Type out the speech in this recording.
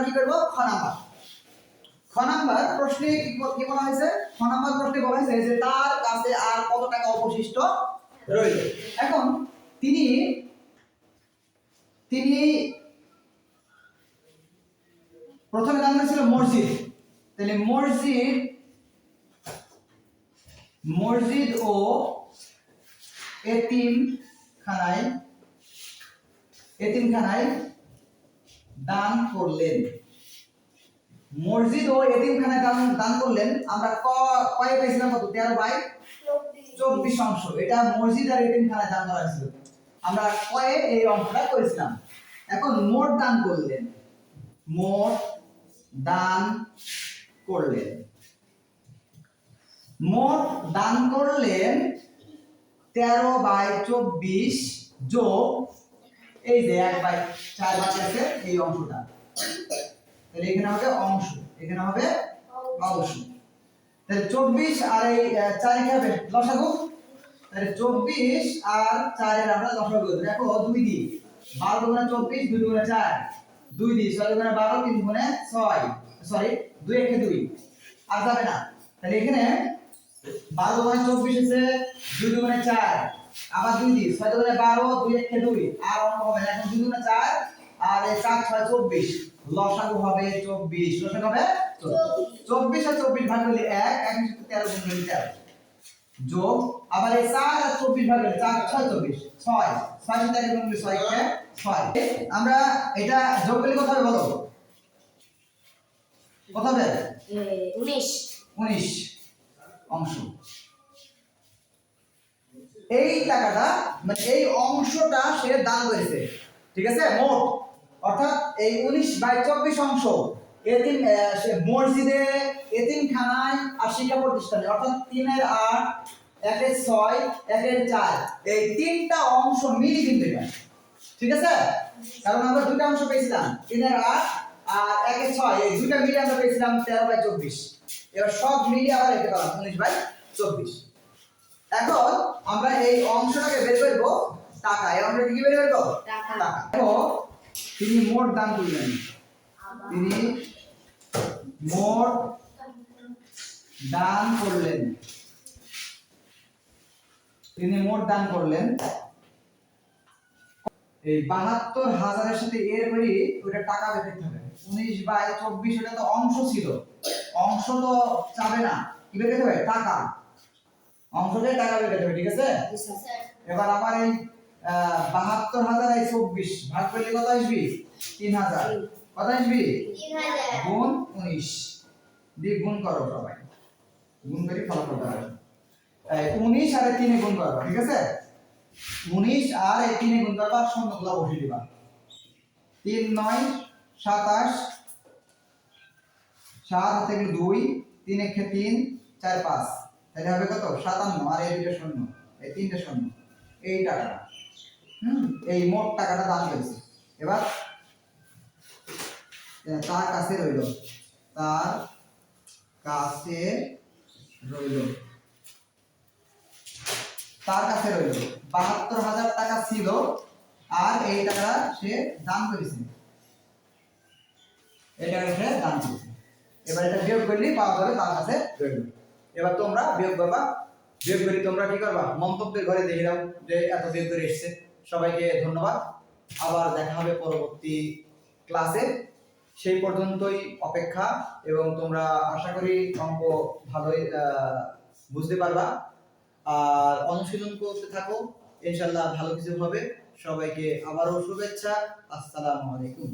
কি করব খ নাম্বার প্রশ্নে কি বলা হয়েছে খ নাম্বার প্রশ্নে বলা হয়েছে যে তার কাছে আর কত টাকা অবশিষ্ট রইল এখন তিনি তিনি প্রথমে দান করেছিল মসজিদ তাহলে মসজিদ ও এতিমখানায় দান করলেন মসজিদ ও এতিমখানায় দান করলেন আমরা কয় পেয়েছিলাম কত 13/24 অংশ এটা মসজিদ আর এতিমখানায় দান করা হয়েছিল আমরা কয়ে এই অংশটা করেছিলাম এখন মোট দান করলেন 13/24 যোগ এই যে 1/4 বাকি আছে এই অংশটা তাহলে এখানে হবে অংশ তাহলে 24 আর এই 4 কি হবে লসাগু তাহলে 24 আর 4 এর আমরা লসাগু করব দেখো 2 দিই 12 গুণা 24 2 গুণা 4 2 দিই 6 গুণা 12 3 গুণা 6 সরি 2 একে 2 আর যাবে না তাহলে এখানে 12 গুণা 24 আছে 2 গুণা 4 আবার 2 দিই 6 গুণা 12 2 একে 2 আর অঙ্ক হবে এখন 2 গুণা 4 আর 4 6 24 লসাগু হবে 24 লসাগু হবে 24 আর 24 ভাগ করলে 1 1 এর সাথে 13 গুণ করলে 13 যোগ আবার এই 4 আর 24 ভাগ করলে 4 6 24 6 6 এর সাথে 1 গুণ করলে 6 কে 6 আমরা এটা যোগ করলে কত হবে বলো কত হবে 19 অংশ এই টাকাটা মানে এই অংশটা সে দান করেছে ঠিক আছে মোট অর্থাৎ এই 19/24 অংশ এতিম মসজিদে এতিমখানায় আর শিক্ষা প্রতিষ্ঠানে অর্থাৎ 3 এর 8 1 এর 6 1 এর 4 এই তিনটা অংশ মিলি কিন্তু এটা ঠিক আছে কারণ আমরা দুটো অংশ পেয়েছিলাম 3 এর 8 আর 1 এর 6 এই দুটো মিলি আমরা পেয়েছিলাম 13/24 এবার সব মিলি আবার লিখতে পারলাম 19/24 এখন আমরা এই অংশটাকে বের করব টাকা এই অংশটা কি বের করব টাকা দেখো তিনি মোট দান করলেন তিনি মোট দান করলেন এই 72,000 এর সাথে এর করি ওটা টাকা বের করতে হবে 19/24 এটা তো অংশ ছিল অংশ তো যাবে না কি বের করতে হবে টাকা অংশটাই টাকা বের করতে হবে ঠিক আছে এবার আমার এই 72,000 এই 24 ভাগ করলে কত আসবে 3,000 কত আসবে 3,000 গুণ 19 দিয়ে গুণ করো সবাই গুণ করে ফলাফল দাও 19 আর 3 এ গুণ করো ঠিক আছে 19 আর 3 এ গুণ করবা শূন্যগুলো বসিয়ে দিবা 3 9 27 7 থেকে 2 3 1 3 4 5 তাহলে হবে কত 57 আর এই দুটো শূন্য এই তিনটে শূন্য এই টাকাটা এই মোট টাকাটা দান করেছে এবার তার কাছে রইল 72,000 টাকা ছিল আর এই টাকা সে দান করেছে এবার এটা বিয়োগ করলে পাওয়া যাবে তার কাছে রইল এবার তোমরা বিয়োগ করবা বিয়োগ করে তোমরা কি করবা মন্তব্যের ঘরে দেখে দাও যে এত বিয়োগ করে এসেছে সবাইকে ধন্যবাদ আবার দেখা হবে পরবর্তী ক্লাসে সেই পর্যন্তই অপেক্ষা এবং তোমরা আশা করি অঙ্ক ভালোই বুঝতে পারবা আর অনুশীলন করতে থাকো ইনশাআল্লাহ ভালো কিছু হবে সবাইকে আবারও শুভেচ্ছা আসসালামু আলাইকুম